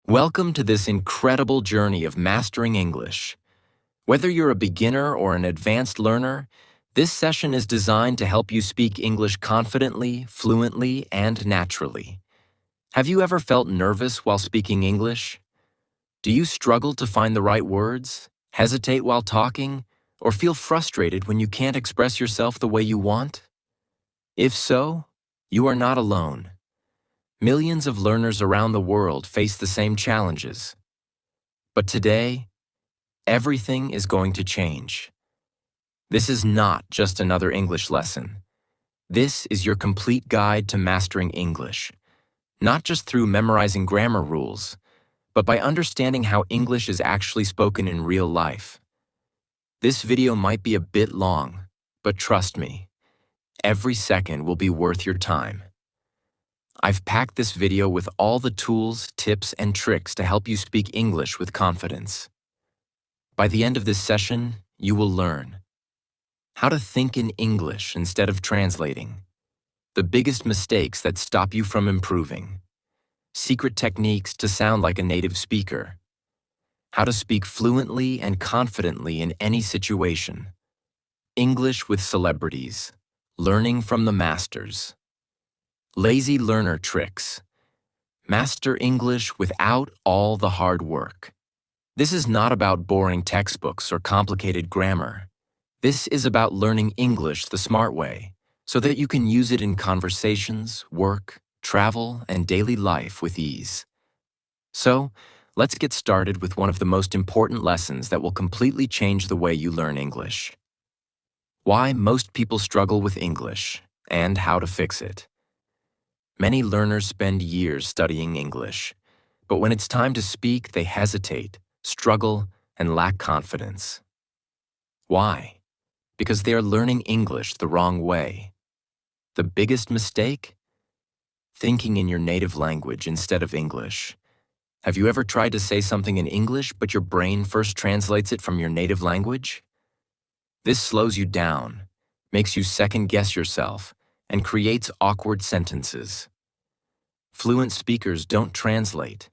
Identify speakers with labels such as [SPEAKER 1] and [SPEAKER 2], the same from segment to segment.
[SPEAKER 1] Welcome to this incredible journey of mastering English. Whether you're a beginner or an advanced learner, this session is designed to help you speak English confidently, fluently, and naturally. Have you ever felt nervous while speaking English? Do you struggle to find the right words, hesitate while talking, or feel frustrated when you can't express yourself the way you want? If so, you are not alone. Millions of learners around the world face the same challenges. But today, everything is going to change. This is not just another English lesson. This is your complete guide to mastering English, not just through memorizing grammar rules, but by understanding how English is actually spoken in real life. This video might be a bit long, but trust me, every second will be worth your time. I've packed this video with all the tools, tips, and tricks to help you speak English with confidence. By the end of this session, you will learn how to think in English instead of translating, the biggest mistakes that stop you from improving, secret techniques to sound like a native speaker, how to speak fluently and confidently in any situation, English with celebrities, learning from the masters, lazy learner tricks. Master English without all the hard work. This is not about boring textbooks or complicated grammar. This is about learning English the smart way, so that you can use it in conversations, work, travel, and daily life with ease. So, let's get started with one of the most important lessons that will completely change the way you learn English. Why most people struggle with English, and how to fix it. Many learners spend years studying English, but when it's time to speak, they hesitate, struggle, and lack confidence. Why? Because they are learning English the wrong way. The biggest mistake? Thinking in your native language instead of English. Have you ever tried to say something in English, but your brain first translates it from your native language? This slows you down, makes you second-guess yourself, and creates awkward sentences. Fluent speakers don't translate.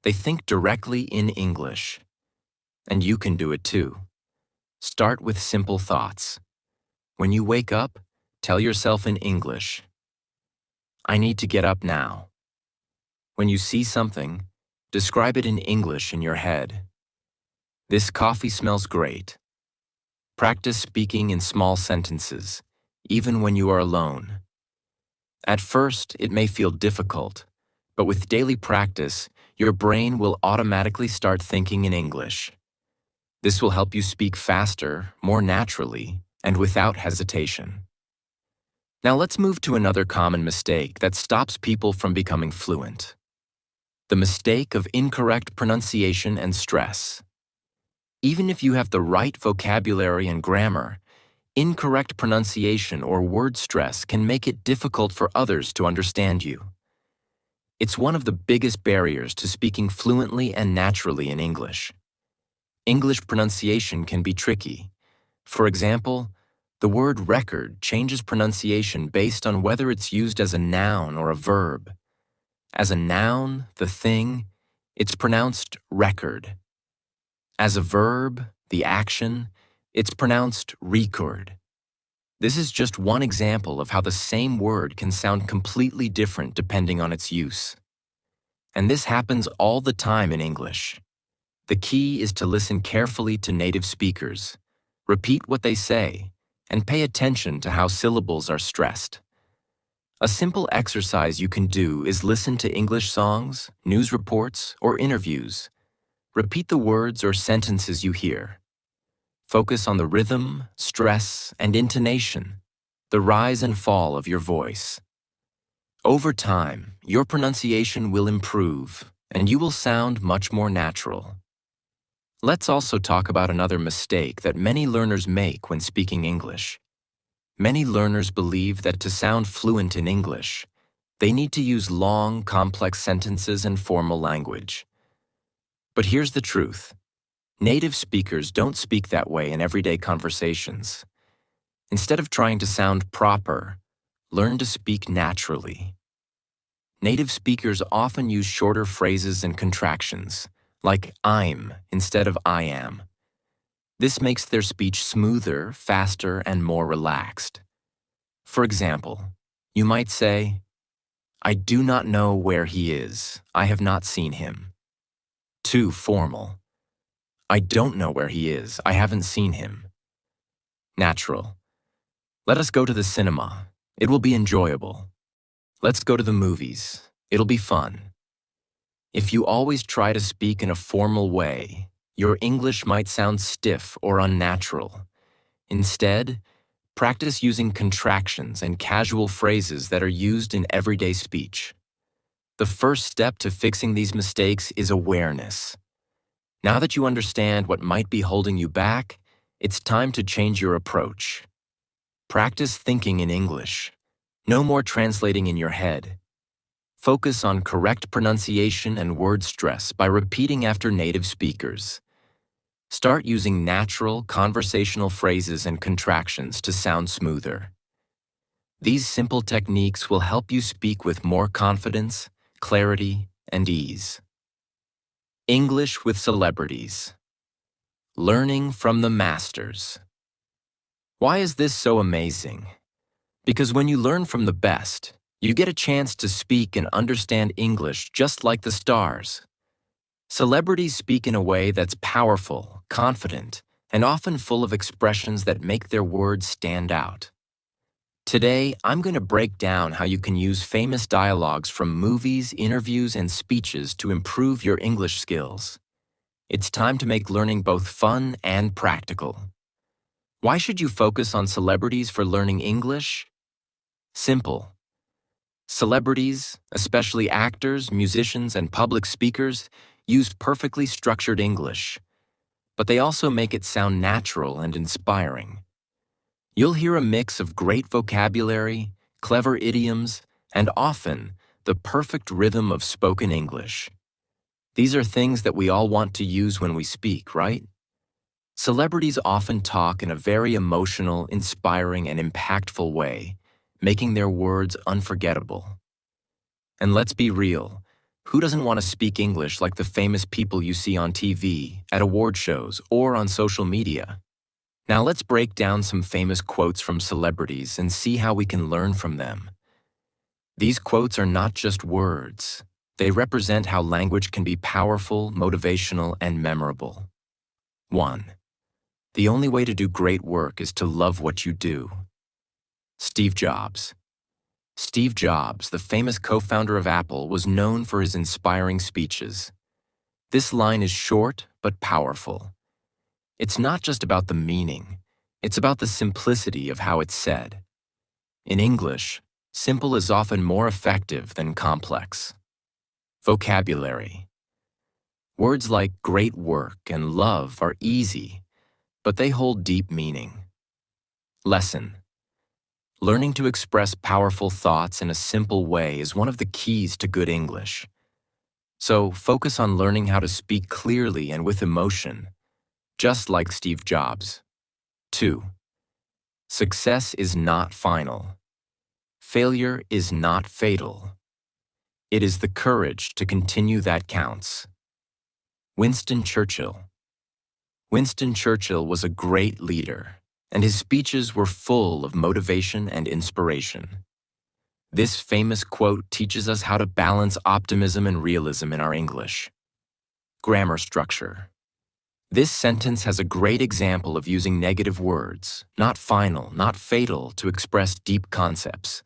[SPEAKER 1] They think directly in English. And you can do it too. Start with simple thoughts. When you wake up, tell yourself in English, "I need to get up now." When you see something, describe it in English in your head. "This coffee smells great." Practice speaking in small sentences, even when you are alone. At first, it may feel difficult, but with daily practice, your brain will automatically start thinking in English. This will help you speak faster, more naturally, and without hesitation. Now let's move to another common mistake that stops people from becoming fluent. The mistake of incorrect pronunciation and stress. Even if you have the right vocabulary and grammar, incorrect pronunciation or word stress can make it difficult for others to understand you. It's one of the biggest barriers to speaking fluently and naturally in English. English pronunciation can be tricky. For example, the word record changes pronunciation based on whether it's used as a noun or a verb. As a noun, the thing, it's pronounced record. As a verb, the action, it's pronounced record. This is just one example of how the same word can sound completely different depending on its use. And this happens all the time in English. The key is to listen carefully to native speakers, repeat what they say, and pay attention to how syllables are stressed. A simple exercise you can do is listen to English songs, news reports, or interviews. Repeat the words or sentences you hear. Focus on the rhythm, stress, and intonation, the rise and fall of your voice. Over time, your pronunciation will improve, and you will sound much more natural. Let's also talk about another mistake that many learners make when speaking English. Many learners believe that to sound fluent in English, they need to use long, complex sentences and formal language. But here's the truth. Native speakers don't speak that way in everyday conversations. Instead of trying to sound proper, learn to speak naturally. native speakers often use shorter phrases and contractions, like I'm instead of I am. This makes their speech smoother, faster, and more relaxed. For example, you might say, I do not know where he is. I have not seen him. Too formal. I don't know where he is. I haven't seen him. Natural. Let us go to the cinema. It will be enjoyable. Let's go to the movies. It'll be fun. If you always try to speak in a formal way, your English might sound stiff or unnatural. Instead, practice using contractions and casual phrases that are used in everyday speech. The first step to fixing these mistakes is awareness. Now that you understand what might be holding you back, it's time to change your approach. Practice thinking in English. No more translating in your head. Focus on correct pronunciation and word stress by repeating after native speakers. Start using natural, conversational phrases and contractions to sound smoother. These simple techniques will help you speak with more confidence, clarity, and ease. English with celebrities. Learning from the masters. Why is this so amazing? Because when you learn from the best, you get a chance to speak and understand English just like the stars. Celebrities speak in a way that's powerful, confident, and often full of expressions that make their words stand out. Today, I'm going to break down how you can use famous dialogues from movies, interviews, and speeches to improve your English skills. It's time to make learning both fun and practical. Why should you focus on celebrities for learning English? Simple. Celebrities, especially actors, musicians, and public speakers, use perfectly structured English, but they also make it sound natural and inspiring. You'll hear a mix of great vocabulary, clever idioms, and often the perfect rhythm of spoken English. These are things that we all want to use when we speak, right? Celebrities often talk in a very emotional, inspiring, and impactful way, making their words unforgettable. And let's be real, who doesn't want to speak English like the famous people you see on TV, at award shows, or on social media? Now let's break down some famous quotes from celebrities and see how we can learn from them. These quotes are not just words. They represent how language can be powerful, motivational, and memorable. 1. The only way to do great work is to love what you do. Steve Jobs. Steve Jobs, the famous co-founder of Apple, was known for his inspiring speeches. This line is short but powerful. It's not just about the meaning, it's about the simplicity of how it's said. In English, simple is often more effective than complex. Vocabulary. Words like great work and love are easy, but they hold deep meaning. Lesson. Learning to express powerful thoughts in a simple way is one of the keys to good English. So focus on learning how to speak clearly and with emotion, just like Steve Jobs. 2. Success is not final. Failure is not fatal. It is the courage to continue that counts. Winston Churchill. Winston Churchill was a great leader, and his speeches were full of motivation and inspiration. This famous quote teaches us how to balance optimism and realism in our English. Grammar structure. This sentence has a great example of using negative words, not final, not fatal, to express deep concepts.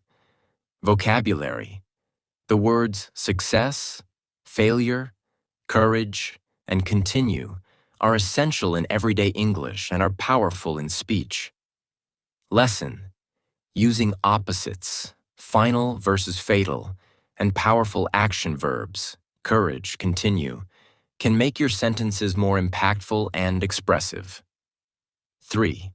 [SPEAKER 1] Vocabulary. The words success, failure, courage, and continue are essential in everyday English and are powerful in speech. Lesson. Using opposites, final versus fatal, and powerful action verbs, courage, continue, can make your sentences more impactful and expressive. 3.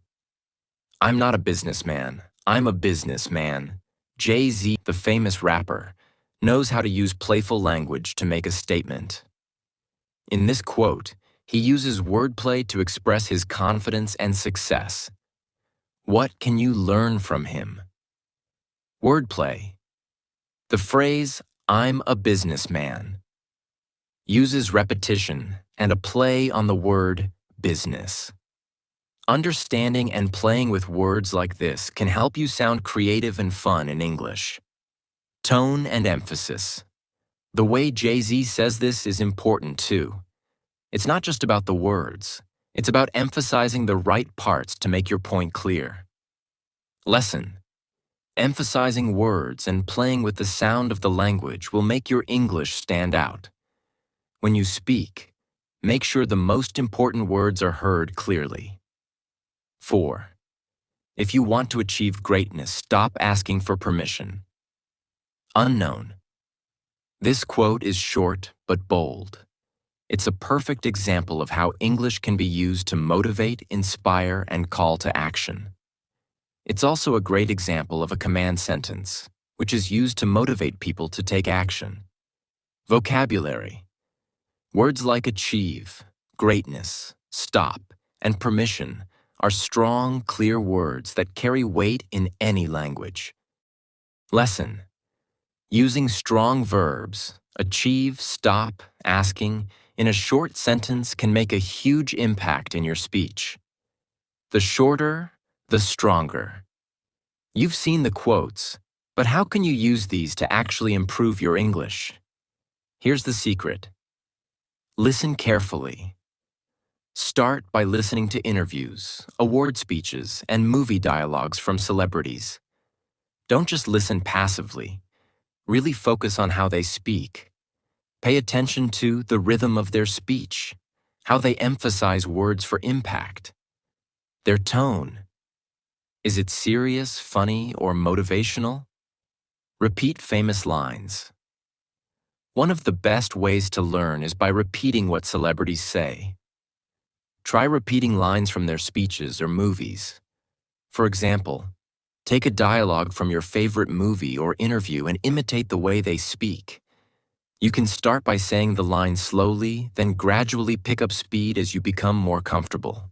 [SPEAKER 1] I'm not a businessman, I'm a businessman. Jay-Z, the famous rapper, knows how to use playful language to make a statement. In this quote, he uses wordplay to express his confidence and success. What can you learn from him? Wordplay. The phrase, I'm a businessman uses repetition and a play on the word business. Understanding and playing with words like this can help you sound creative and fun in English. Tone and emphasis. The way Jay-Z says this is important too. It's not just about the words. It's about emphasizing the right parts to make your point clear. Lesson. Emphasizing words and playing with the sound of the language will make your English stand out. When you speak, make sure the most important words are heard clearly. 4. If you want to achieve greatness, stop asking for permission. Unknown. This quote is short but bold. It's a perfect example of how English can be used to motivate, inspire, and call to action. It's also a great example of a command sentence, which is used to motivate people to take action. Vocabulary. Words like achieve, greatness, stop, and permission are strong, clear words that carry weight in any language. Lesson. Using strong verbs, achieve, stop, asking, in a short sentence can make a huge impact in your speech. The shorter, the stronger. You've seen the quotes, but how can you use these to actually improve your English? Here's the secret. Listen carefully. Start by listening to interviews, award speeches, and movie dialogues from celebrities. Don't just listen passively. Really focus on how they speak. Pay attention to the rhythm of their speech, how they emphasize words for impact, their tone. Is it serious, funny, or motivational? Repeat famous lines. One of the best ways to learn is by repeating what celebrities say. Try repeating lines from their speeches or movies. For example, take a dialogue from your favorite movie or interview and imitate the way they speak. You can start by saying the line slowly, then gradually pick up speed as you become more comfortable.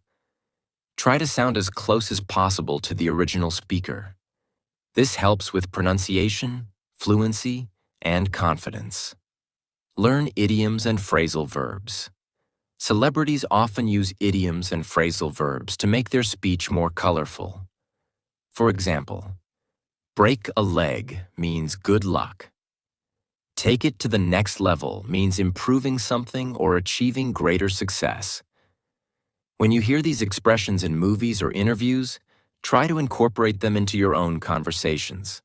[SPEAKER 1] Try to sound as close as possible to the original speaker. This helps with pronunciation, fluency, and confidence. Learn idioms and phrasal verbs. Celebrities often use idioms and phrasal verbs to make their speech more colorful. For example, break a leg means good luck. Take it to the next level means improving something or achieving greater success. When you hear these expressions in movies or interviews, try to incorporate them into your own conversations.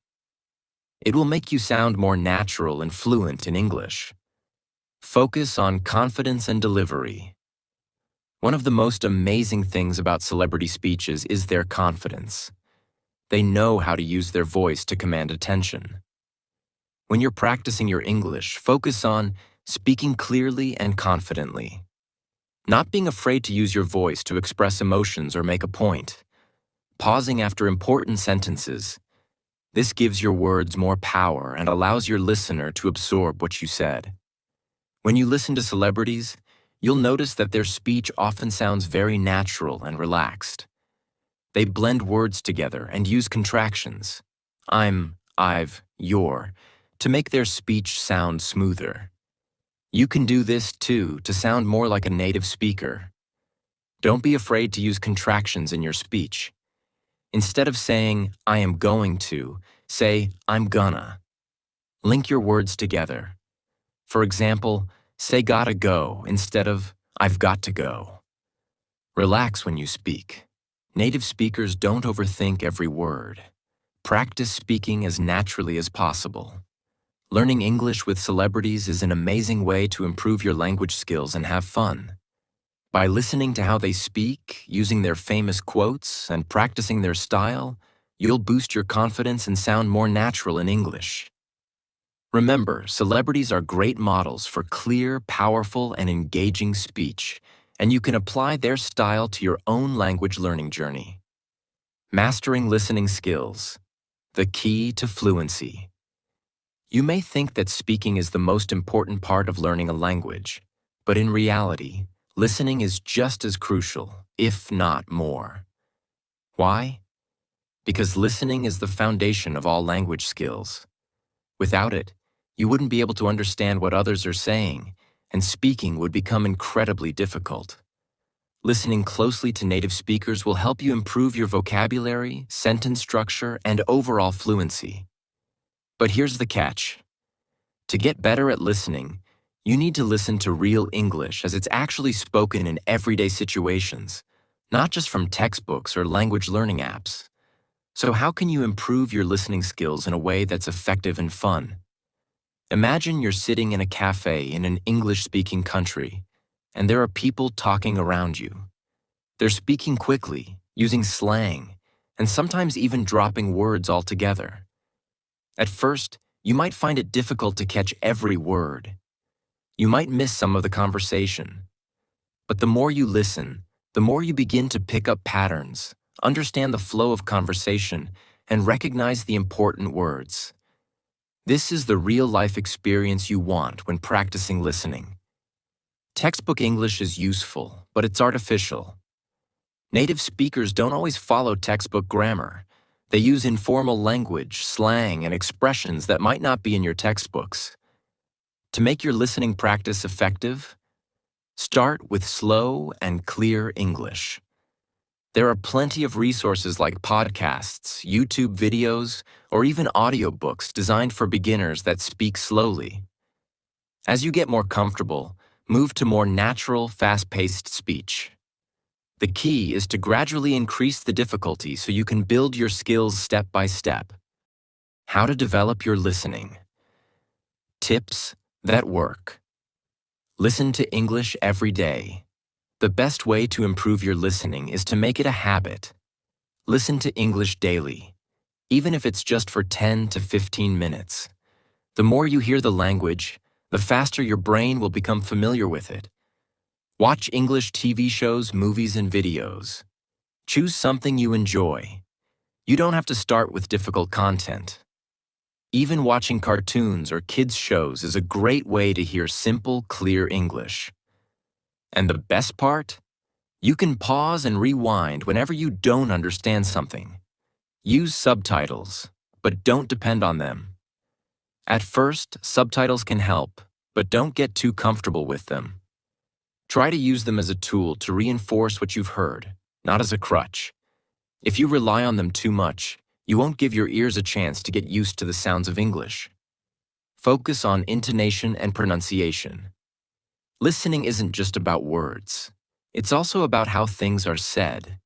[SPEAKER 1] It will make you sound more natural and fluent in English. Focus on confidence and delivery. One of the most amazing things about celebrity speeches is their confidence. They know how to use their voice to command attention. When you're practicing your English, focus on speaking clearly and confidently. Not being afraid to use your voice to express emotions or make a point. Pausing after important sentences. This gives your words more power and allows your listener to absorb what you said. When you listen to celebrities, you'll notice that their speech often sounds very natural and relaxed. They blend words together and use contractions, I'm, I've, your, to make their speech sound smoother. You can do this too to sound more like a native speaker. Don't be afraid to use contractions in your speech. Instead of saying, I am going to, say, I'm gonna. Link your words together. For example, say gotta go instead of I've got to go. Relax when you speak. Native speakers don't overthink every word. Practice speaking as naturally as possible. Learning English with celebrities is an amazing way to improve your language skills and have fun. By listening to how they speak, using their famous quotes, and practicing their style, you'll boost your confidence and sound more natural in English. Remember, celebrities are great models for clear, powerful, and engaging speech, and you can apply their style to your own language learning journey. Mastering listening skills, the key to fluency. You may think that speaking is the most important part of learning a language, but in reality, listening is just as crucial, if not more. Why? Because listening is the foundation of all language skills. Without it, You wouldn't be able to understand what others are saying, and speaking would become incredibly difficult. Listening closely to native speakers will help you improve your vocabulary, sentence structure, and overall fluency. But here's the catch. To get better at listening, you need to listen to real English as it's actually spoken in everyday situations, not just from textbooks or language learning apps. So how can you improve your listening skills in a way that's effective and fun? Imagine you're sitting in a cafe in an English-speaking country, and there are people talking around you. They're speaking quickly, using slang, and sometimes even dropping words altogether. At first, you might find it difficult to catch every word. You might miss some of the conversation. But the more you listen, the more you begin to pick up patterns, understand the flow of conversation, and recognize the important words. This is the real-life experience you want when practicing listening. Textbook English is useful, but it's artificial. Native speakers don't always follow textbook grammar. They use informal language, slang, and expressions that might not be in your textbooks. To make your listening practice effective, start with slow and clear English. There are plenty of resources like podcasts, YouTube videos, or even audiobooks designed for beginners that speak slowly. As you get more comfortable, move to more natural, fast-paced speech. The key is to gradually increase the difficulty so you can build your skills step by step. How to develop your listening. Tips that work. Listen to English every day. The best way to improve your listening is to make it a habit. Listen to English daily, even if it's just for 10 to 15 minutes. The more you hear the language, the faster your brain will become familiar with it. Watch English TV shows, movies, and videos. Choose something you enjoy. You don't have to start with difficult content. Even watching cartoons or kids' shows is a great way to hear simple, clear English. And the best part? You can pause and rewind whenever you don't understand something. Use subtitles, but don't depend on them. At first, subtitles can help, but don't get too comfortable with them. Try to use them as a tool to reinforce what you've heard, not as a crutch. If you rely on them too much, you won't give your ears a chance to get used to the sounds of English. Focus on intonation and pronunciation. Listening isn't just about words. It's also about how things are said.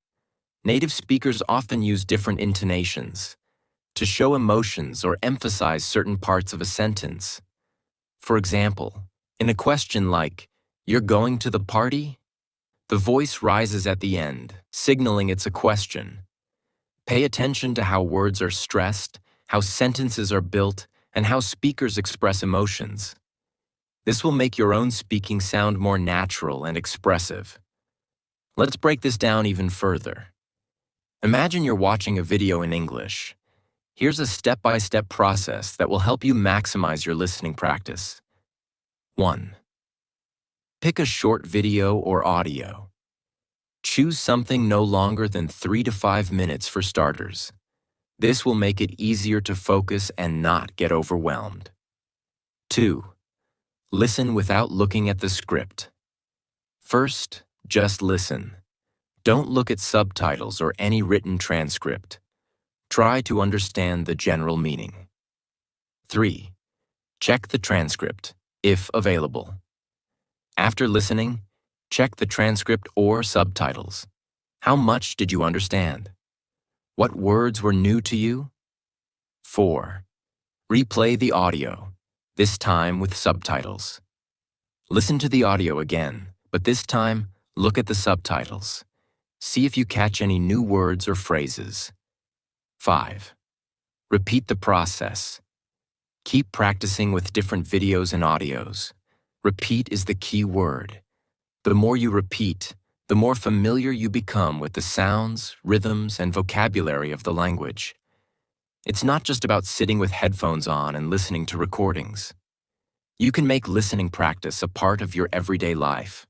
[SPEAKER 1] Native speakers often use different intonations to show emotions or emphasize certain parts of a sentence. For example, in a question like, "You're going to the party?" the voice rises at the end, signaling it's a question. Pay attention to how words are stressed, how sentences are built, and how speakers express emotions. This will make your own speaking sound more natural and expressive. Let's break this down even further. Imagine you're watching a video in English. Here's a step-by-step process that will help you maximize your listening practice. 1. Pick a short video or audio. Choose something no longer than 3 to 5 minutes for starters. This will make it easier to focus and not get overwhelmed. 2. Listen without looking at the script. First, just listen. Don't look at subtitles or any written transcript. Try to understand the general meaning. 3. Check the transcript, if available. After listening, check the transcript or subtitles. How much did you understand? What words were new to you? 4. Replay the audio, this time with subtitles. Listen to the audio again, but this time, look at the subtitles. See if you catch any new words or phrases. 5. Repeat the process. Keep practicing with different videos and audios. Repeat is the key word. The more you repeat, the more familiar you become with the sounds, rhythms, and vocabulary of the language. It's not just about sitting with headphones on and listening to recordings. You can make listening practice a part of your everyday life.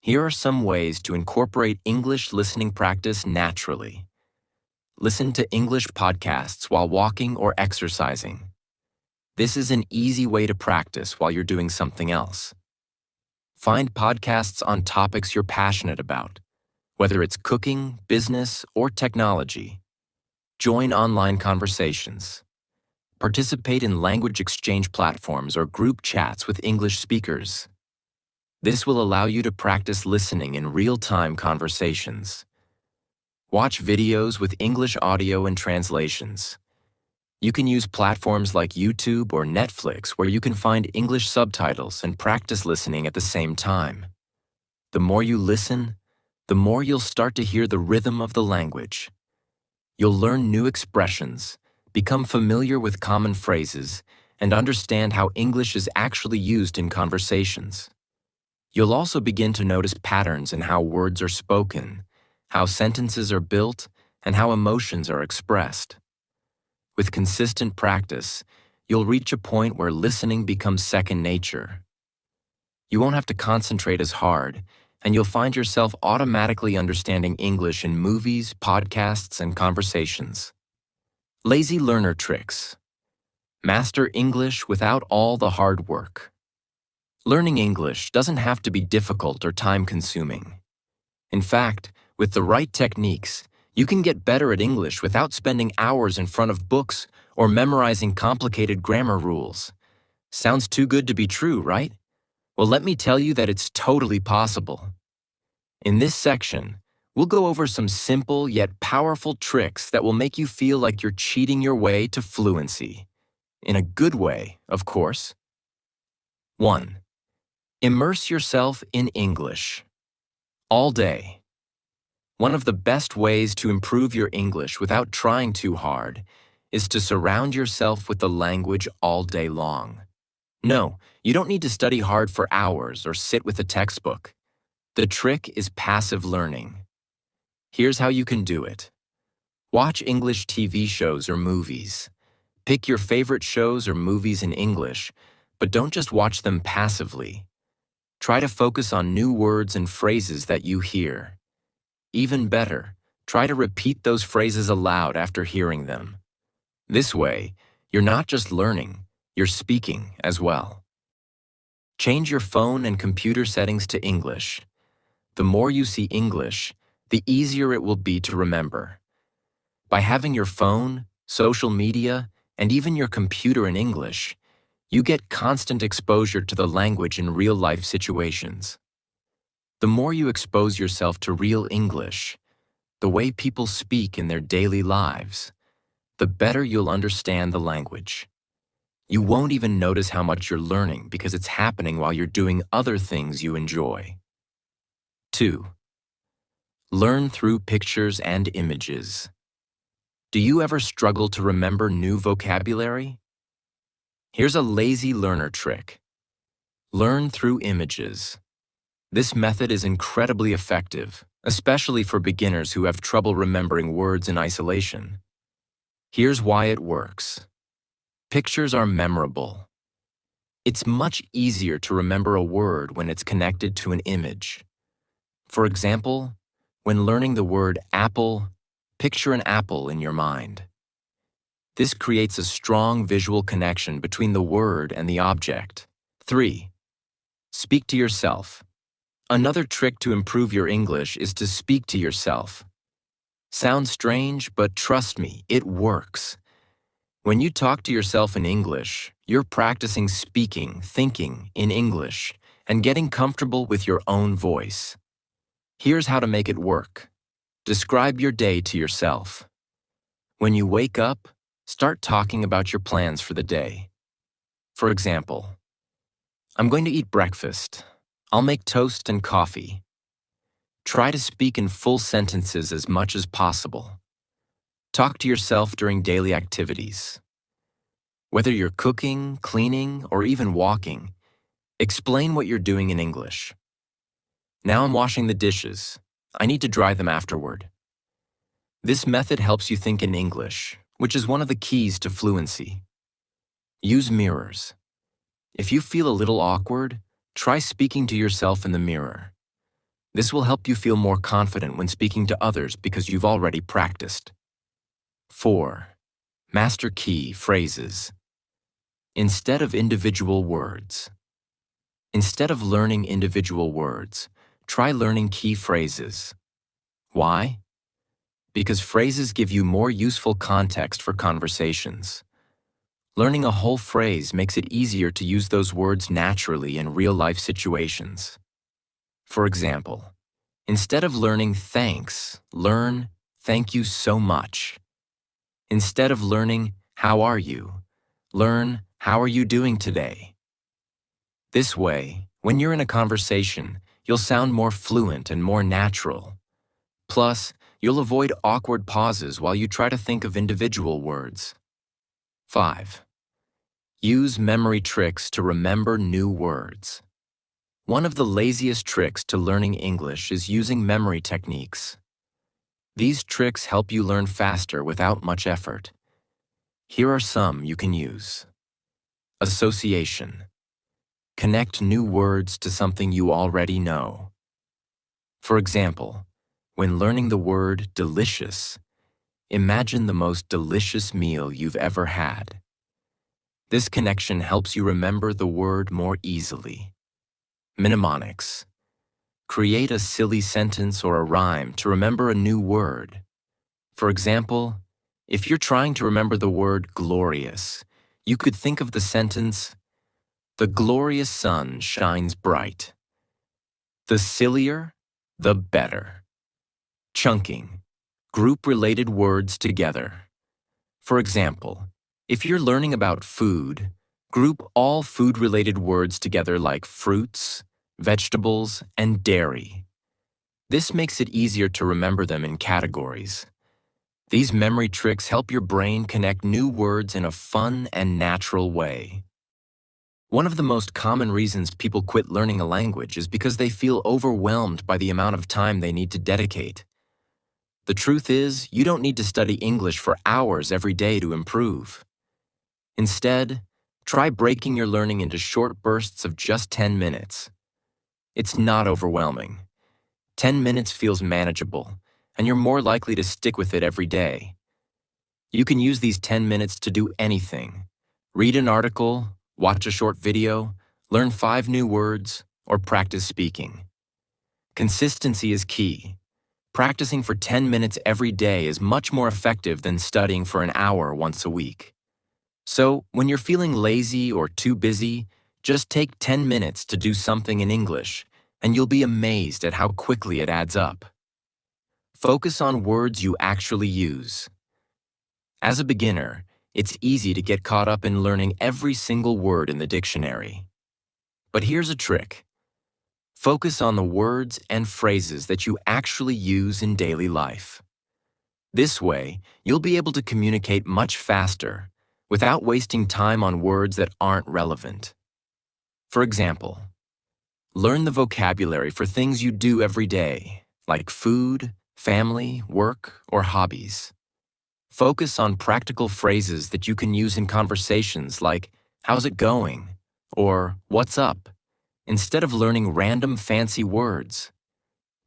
[SPEAKER 1] Here are some ways to incorporate English listening practice naturally. Listen to English podcasts while walking or exercising. This is an easy way to practice while you're doing something else. Find podcasts on topics you're passionate about, whether it's cooking, business, or technology. Join online conversations. Participate in language exchange platforms or group chats with English speakers. This will allow you to practice listening in real-time conversations. Watch videos with English audio and translations. You can use platforms like YouTube or Netflix where you can find English subtitles and practice listening at the same time. The more you listen, the more you'll start to hear the rhythm of the language. You'll learn new expressions, become familiar with common phrases, and understand how English is actually used in conversations. You'll also begin to notice patterns in how words are spoken, how sentences are built, and how emotions are expressed. With consistent practice, you'll reach a point where listening becomes second nature. You won't have to concentrate as hard, and you'll find yourself automatically understanding English in movies, podcasts, and conversations. Lazy learner tricks. Master English without all the hard work. Learning English doesn't have to be difficult or time-consuming. In fact, with the right techniques, you can get better at English without spending hours in front of books or memorizing complicated grammar rules. Sounds too good to be true, right? Well, let me tell you that it's totally possible. In this section, we'll go over some simple yet powerful tricks that will make you feel like you're cheating your way to fluency. In a good way, of course. 1. Immerse yourself in English. All day. One of the best ways to improve your English without trying too hard is to surround yourself with the language all day long. No, you don't need to study hard for hours or sit with a textbook. The trick is passive learning. Here's how you can do it. Watch English TV shows or movies. Pick your favorite shows or movies in English, but don't just watch them passively. Try to focus on new words and phrases that you hear. Even better, try to repeat those phrases aloud after hearing them. This way, you're not just learning, you're speaking as well. Change your phone and computer settings to English. The more you see English, the easier it will be to remember. By having your phone, social media, and even your computer in English, you get constant exposure to the language in real-life situations. The more you expose yourself to real English, the way people speak in their daily lives, the better you'll understand the language. You won't even notice how much you're learning because it's happening while you're doing other things you enjoy. 2. Learn through pictures and images. Do you ever struggle to remember new vocabulary? Here's a lazy learner trick. Learn through images. This method is incredibly effective, especially for beginners who have trouble remembering words in isolation. Here's why it works. Pictures are memorable. It's much easier to remember a word when it's connected to an image. For example, when learning the word apple, picture an apple in your mind. This creates a strong visual connection between the word and the object. 3. Speak to yourself. Another trick to improve your English is to speak to yourself. Sounds strange, but trust me, it works. When you talk to yourself in English, you're practicing speaking, thinking in English, and getting comfortable with your own voice. Here's how to make it work. Describe your day to yourself. When you wake up, start talking about your plans for the day. For example, I'm going to eat breakfast. I'll make toast and coffee. Try to speak in full sentences as much as possible. Talk to yourself during daily activities. Whether you're cooking, cleaning, or even walking, explain what you're doing in English. Now I'm washing the dishes. I need to dry them afterward. This method helps you think in English, which is one of the keys to fluency. Use mirrors. If you feel a little awkward, try speaking to yourself in the mirror. This will help you feel more confident when speaking to others because you've already practiced. 4. Master key phrases. Instead of individual words. Instead of learning individual words, try learning key phrases. Why? Because phrases give you more useful context for conversations. Learning a whole phrase makes it easier to use those words naturally in real-life situations. For example, instead of learning thanks, learn thank you so much. Instead of learning how are you, learn how are you doing today. This way, when you're in a conversation, you'll sound more fluent and more natural. Plus, you'll avoid awkward pauses while you try to think of individual words. 5. Use memory tricks to remember new words. One of the laziest tricks to learning English is using memory techniques. These tricks help you learn faster without much effort. Here are some you can use. Association. Connect new words to something you already know. For example, when learning the word delicious, imagine the most delicious meal you've ever had. This connection helps you remember the word more easily. Mnemonics. Create a silly sentence or a rhyme to remember a new word. For example, if you're trying to remember the word glorious, you could think of the sentence, "The glorious sun shines bright." The sillier, the better. Chunking. Group related words together. For example, if you're learning about food, group all food-related words together like fruits, vegetables, and dairy. This makes it easier to remember them in categories. These memory tricks help your brain connect new words in a fun and natural way. One of the most common reasons people quit learning a language is because they feel overwhelmed by the amount of time they need to dedicate. The truth is, you don't need to study English for hours every day to improve. Instead, try breaking your learning into short bursts of just 10 minutes. It's not overwhelming. 10 minutes feels manageable, and you're more likely to stick with it every day. You can use these 10 minutes to do anything. Read an article, watch a short video, learn 5 new words, or practice speaking. Consistency is key. Practicing for 10 minutes every day is much more effective than studying for an hour once a week. So, when you're feeling lazy or too busy, just take 10 minutes to do something in English, and you'll be amazed at how quickly it adds up. Focus on words you actually use. As a beginner, it's easy to get caught up in learning every single word in the dictionary. But here's a trick. Focus on the words and phrases that you actually use in daily life. This way, you'll be able to communicate much faster, without wasting time on words that aren't relevant. For example, learn the vocabulary for things you do every day, like food, family, work, or hobbies. Focus on practical phrases that you can use in conversations like, "How's it going?" or "What's up?" instead of learning random fancy words.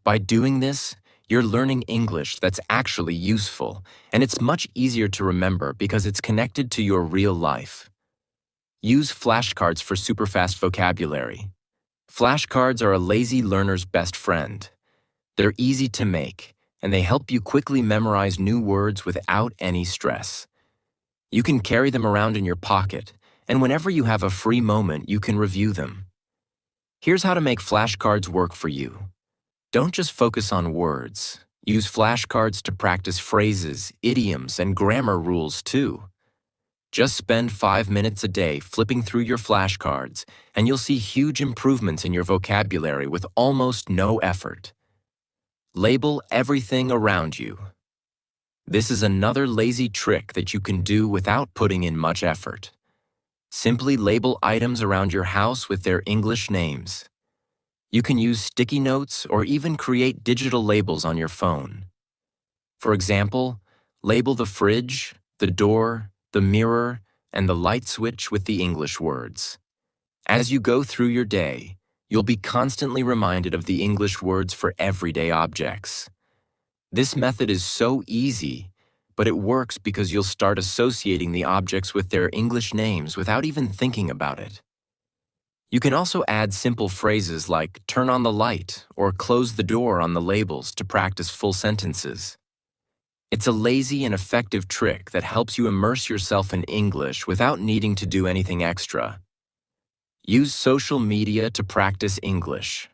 [SPEAKER 1] By doing this, you're learning English that's actually useful, and it's much easier to remember because it's connected to your real life. Use flashcards for super-fast vocabulary. Flashcards are a lazy learner's best friend. They're easy to make, and they help you quickly memorize new words without any stress. You can carry them around in your pocket, and whenever you have a free moment, you can review them. Here's how to make flashcards work for you. Don't just focus on words. Use flashcards to practice phrases, idioms, and grammar rules too. Just spend 5 minutes a day flipping through your flashcards, and you'll see huge improvements in your vocabulary with almost no effort. Label everything around you. This is another lazy trick that you can do without putting in much effort. Simply label items around your house with their English names. You can use sticky notes or even create digital labels on your phone. For example, label the fridge, the door, the mirror, and the light switch with the English words. As you go through your day, you'll be constantly reminded of the English words for everyday objects. This method is so easy, but it works because you'll start associating the objects with their English names without even thinking about it. You can also add simple phrases like turn on the light or close the door on the labels to practice full sentences. It's a lazy and effective trick that helps you immerse yourself in English without needing to do anything extra. Use social media to practice English.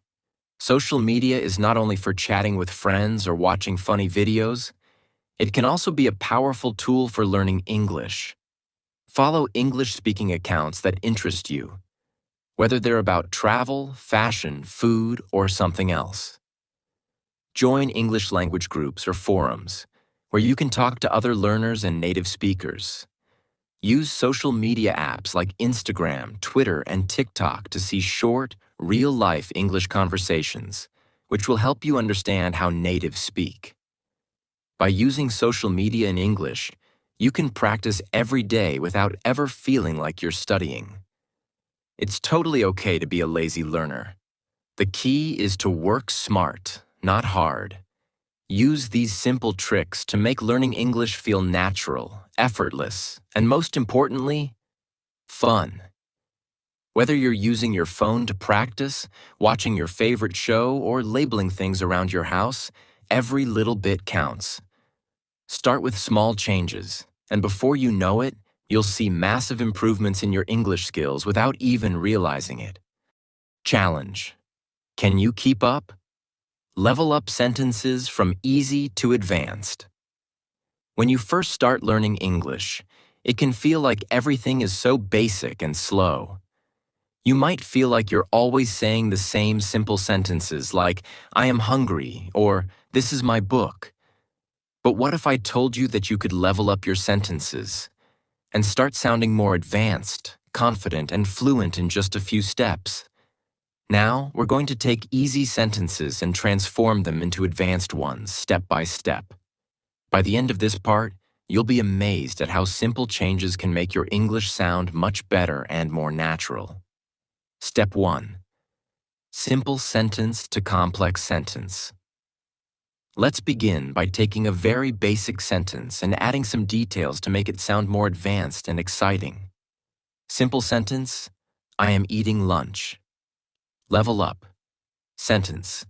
[SPEAKER 1] Social media is not only for chatting with friends or watching funny videos, it can also be a powerful tool for learning English. Follow English-speaking accounts that interest you, whether they're about travel, fashion, food, or something else. Join English language groups or forums, where you can talk to other learners and native speakers. Use social media apps like Instagram, Twitter, and TikTok to see short, real-life English conversations, which will help you understand how natives speak. By using social media in English, you can practice every day without ever feeling like you're studying. It's totally okay to be a lazy learner. The key is to work smart, not hard. Use these simple tricks to make learning English feel natural, effortless, and most importantly, fun. Whether you're using your phone to practice, watching your favorite show, or labeling things around your house, every little bit counts. Start with small changes, and before you know it, you'll see massive improvements in your English skills without even realizing it. Challenge. Can you keep up? Level up sentences from easy to advanced. When you first start learning English, it can feel like everything is so basic and slow. You might feel like you're always saying the same simple sentences like, I am hungry, or this is my book. But what if I told you that you could level up your sentences and start sounding more advanced, confident, and fluent in just a few steps? Now, we're going to take easy sentences and transform them into advanced ones, step by step. By the end of this part, you'll be amazed at how simple changes can make your English sound much better and more natural. Step 1. Simple sentence to complex sentence. Let's begin by taking a very basic sentence and adding some details to make it sound more advanced and exciting. Simple sentence, I am eating lunch. Level up. Sentence.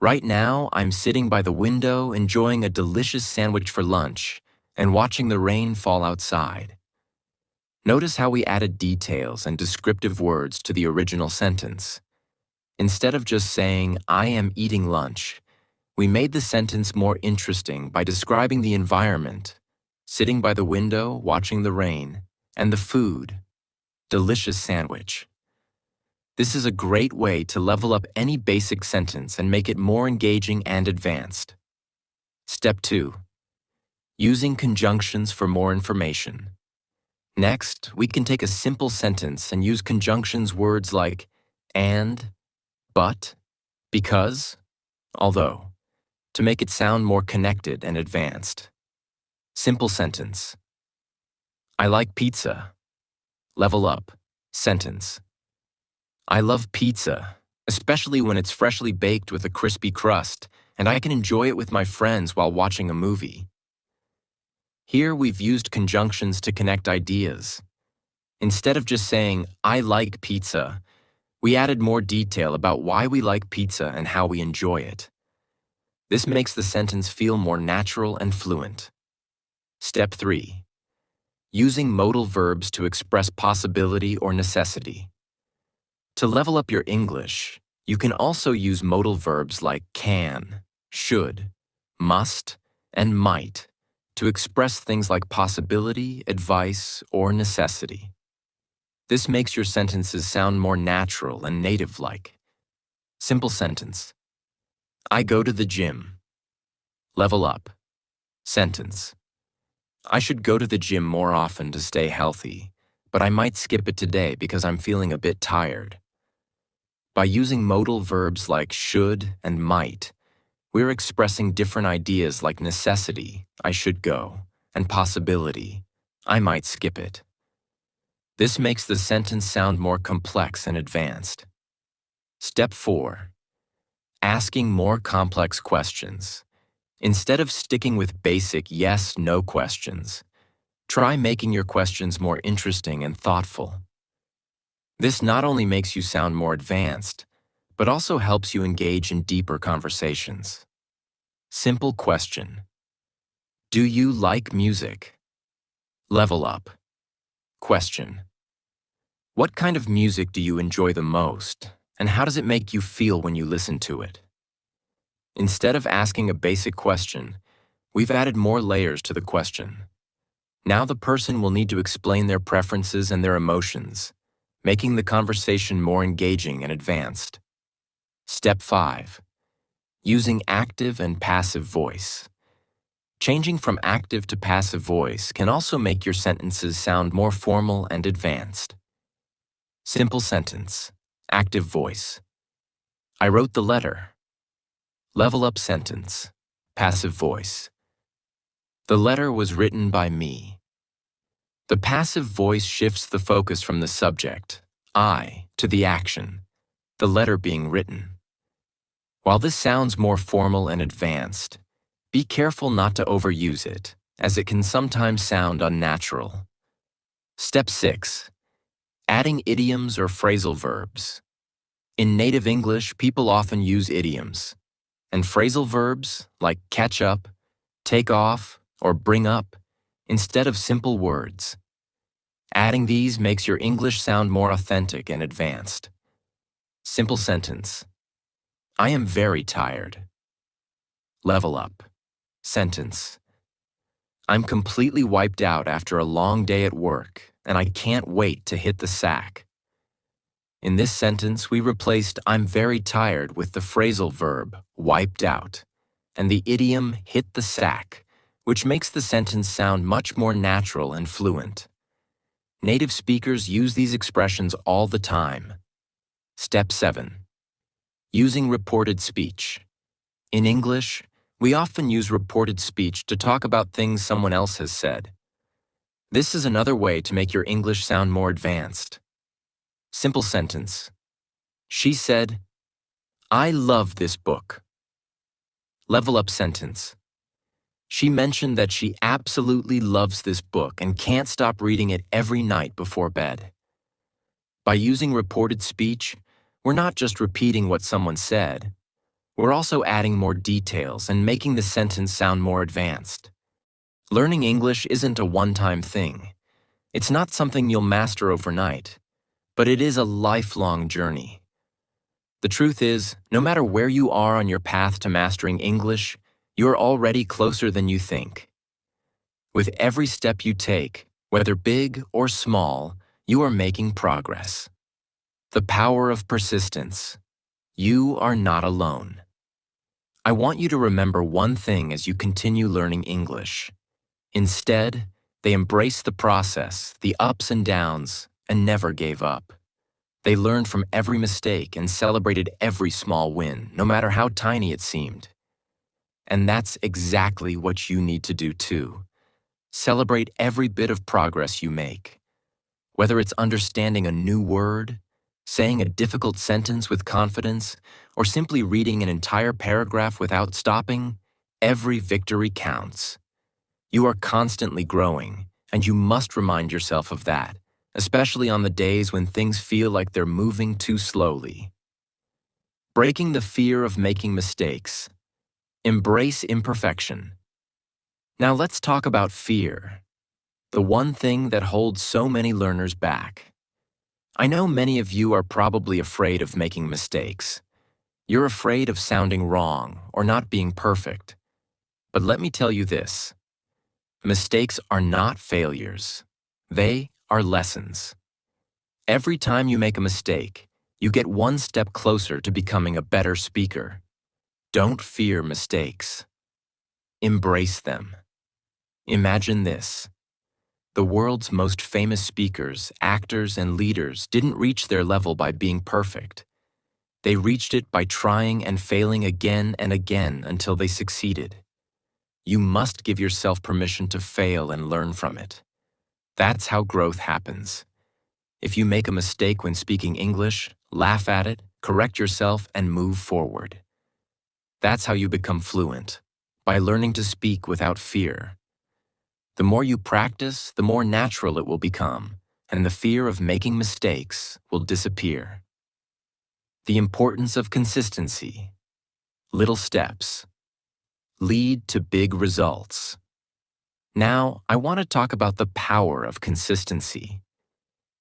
[SPEAKER 1] Right now, I'm sitting by the window enjoying a delicious sandwich for lunch and watching the rain fall outside. Notice how we added details and descriptive words to the original sentence. Instead of just saying, I am eating lunch, we made the sentence more interesting by describing the environment, sitting by the window, watching the rain, and the food, delicious sandwich. This is a great way to level up any basic sentence and make it more engaging and advanced. Step 2. Using conjunctions for more information. Next, we can take a simple sentence and use conjunctions words like and, but, because, although, to make it sound more connected and advanced. Simple sentence. I like pizza. Level up. Sentence. I love pizza, especially when it's freshly baked with a crispy crust, and I can enjoy it with my friends while watching a movie. Here we've used conjunctions to connect ideas. Instead of just saying, I like pizza, we added more detail about why we like pizza and how we enjoy it. This makes the sentence feel more natural and fluent. Step 3. Using modal verbs to express possibility or necessity. To level up your English, you can also use modal verbs like can, should, must, and might to express things like possibility, advice, or necessity. This makes your sentences sound more natural and native-like. Simple sentence. I go to the gym. Level up. Sentence. I should go to the gym more often to stay healthy, but I might skip it today because I'm feeling a bit tired. By using modal verbs like should and might, we're expressing different ideas like necessity, I should go, and possibility, I might skip it. This makes the sentence sound more complex and advanced. Step 4. Asking more complex questions. Instead of sticking with basic yes/no questions, try making your questions more interesting and thoughtful. This not only makes you sound more advanced, but also helps you engage in deeper conversations. Simple question. Do you like music? Level up. Question. What kind of music do you enjoy the most, and how does it make you feel when you listen to it? Instead of asking a basic question, we've added more layers to the question. Now the person will need to explain their preferences and their emotions, making the conversation more engaging and advanced. Step 5. Using active and passive voice. Changing from active to passive voice can also make your sentences sound more formal and advanced. Simple sentence. Active voice. I wrote the letter. Level up sentence. Passive voice. The letter was written by me. The passive voice shifts the focus from the subject, I, to the action, the letter being written. While this sounds more formal and advanced, be careful not to overuse it, as it can sometimes sound unnatural. Step 6. Adding idioms or phrasal verbs. In native English, people often use idioms, and phrasal verbs like catch up, take off, or bring up, instead of simple words. Adding these makes your English sound more authentic and advanced. Simple sentence. I am very tired. Level up. Sentence. I'm completely wiped out after a long day at work, and I can't wait to hit the sack. In this sentence, we replaced I'm very tired with the phrasal verb wiped out, and the idiom hit the sack, which makes the sentence sound much more natural and fluent. Native speakers use these expressions all the time. Step 7. Using reported speech. In English, we often use reported speech to talk about things someone else has said. This is another way to make your English sound more advanced. Simple sentence. She said, I love this book. Level up sentence. She mentioned that she absolutely loves this book and can't stop reading it every night before bed. By using reported speech, we're not just repeating what someone said. We're also adding more details and making the sentence sound more advanced. Learning English isn't a one-time thing. It's not something you'll master overnight, but it is a lifelong journey. The truth is, no matter where you are on your path to mastering English, you're already closer than you think. With every step you take, whether big or small, you are making progress. The power of persistence. You are not alone. I want you to remember one thing as you continue learning English. Instead, they embraced the process, the ups and downs, and never gave up. They learned from every mistake and celebrated every small win, no matter how tiny it seemed. And that's exactly what you need to do too. Celebrate every bit of progress you make. Whether it's understanding a new word, saying a difficult sentence with confidence, or simply reading an entire paragraph without stopping, every victory counts. You are constantly growing, and you must remind yourself of that, especially on the days when things feel like they're moving too slowly. Breaking the fear of making mistakes. Embrace imperfection. Now let's talk about fear, the one thing that holds so many learners back. I know many of you are probably afraid of making mistakes. You're afraid of sounding wrong or not being perfect. But let me tell you this. Mistakes are not failures. They are lessons. Every time you make a mistake, you get one step closer to becoming a better speaker. Don't fear mistakes. Embrace them. Imagine this. The world's most famous speakers, actors, and leaders didn't reach their level by being perfect. They reached it by trying and failing again and again until they succeeded. You must give yourself permission to fail and learn from it. That's how growth happens. If you make a mistake when speaking English, laugh at it, correct yourself, and move forward. That's how you become fluent, by learning to speak without fear. The more you practice, the more natural it will become, and the fear of making mistakes will disappear. The importance of consistency. Little steps lead to big results. Now, I want to talk about the power of consistency.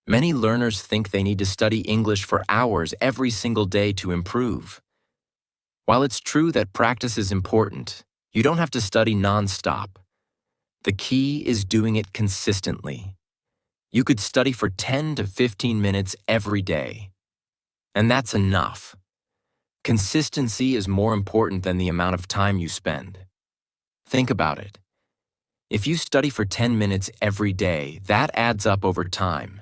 [SPEAKER 1] Many learners think they need to study English for hours every single day to improve. While it's true that practice is important, you don't have to study non-stop. The key is doing it consistently. You could study for 10 to 15 minutes every day. And that's enough. Consistency is more important than the amount of time you spend. Think about it. If you study for 10 minutes every day, that adds up over time.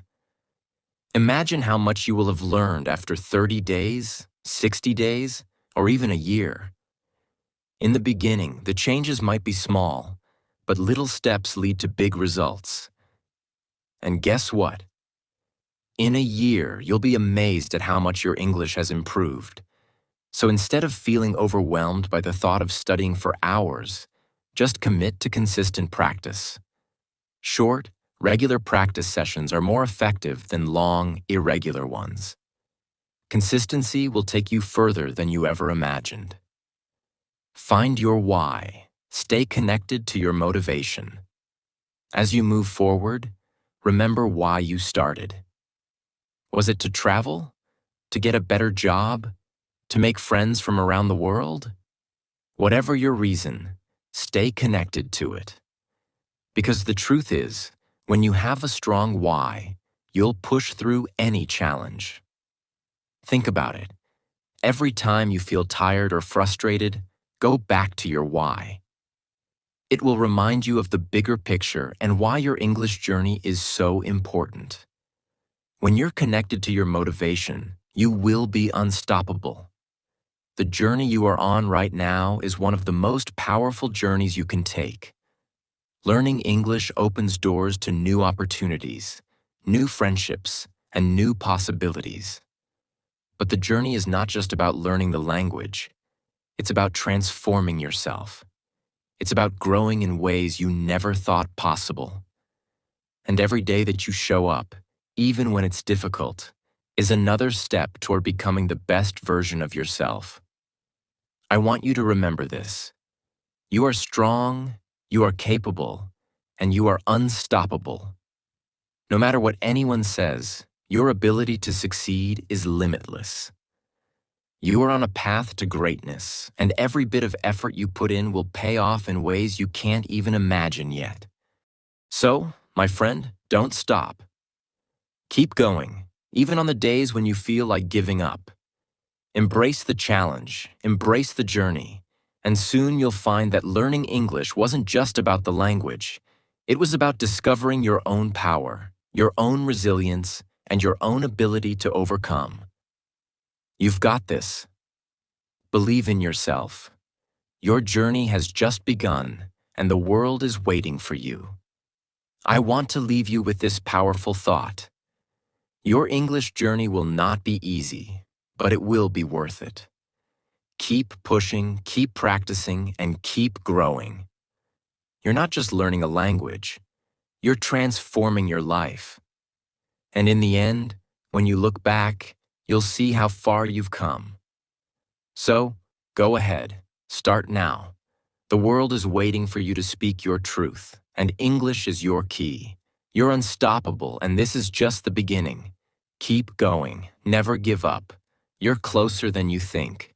[SPEAKER 1] Imagine how much you will have learned after 30 days, 60 days, or even a year. In the beginning, the changes might be small, but little steps lead to big results. And guess what? In a year, you'll be amazed at how much your English has improved. So instead of feeling overwhelmed by the thought of studying for hours, just commit to consistent practice. Short, regular practice sessions are more effective than long, irregular ones. Consistency will take you further than you ever imagined. Find your why. Stay connected to your motivation. As you move forward, remember why you started. Was it to travel? To get a better job? To make friends from around the world? Whatever your reason, stay connected to it. Because the truth is, when you have a strong why, you'll push through any challenge. Think about it. Every time you feel tired or frustrated, go back to your why. It will remind you of the bigger picture and why your English journey is so important. When you're connected to your motivation, you will be unstoppable. The journey you are on right now is one of the most powerful journeys you can take. Learning English opens doors to new opportunities, new friendships, and new possibilities. But the journey is not just about learning the language. It's about transforming yourself. It's about growing in ways you never thought possible. And every day that you show up, even when it's difficult, is another step toward becoming the best version of yourself. I want you to remember this. You are strong, you are capable, and you are unstoppable. No matter what anyone says, your ability to succeed is limitless. You are on a path to greatness, and every bit of effort you put in will pay off in ways you can't even imagine yet. So, my friend, don't stop. Keep going, even on the days when you feel like giving up. Embrace the challenge, embrace the journey, and soon you'll find that learning English wasn't just about the language. It was about discovering your own power, your own resilience, and your own ability to overcome. You've got this. Believe in yourself. Your journey has just begun, and the world is waiting for you. I want to leave you with this powerful thought. Your English journey will not be easy, but it will be worth it. Keep pushing, keep practicing, and keep growing. You're not just learning a language, you're transforming your life. And in the end, when you look back, you'll see how far you've come. So, go ahead, start now. The world is waiting for you to speak your truth, and English is your key. You're unstoppable, and this is just the beginning. Keep going, never give up. You're closer than you think.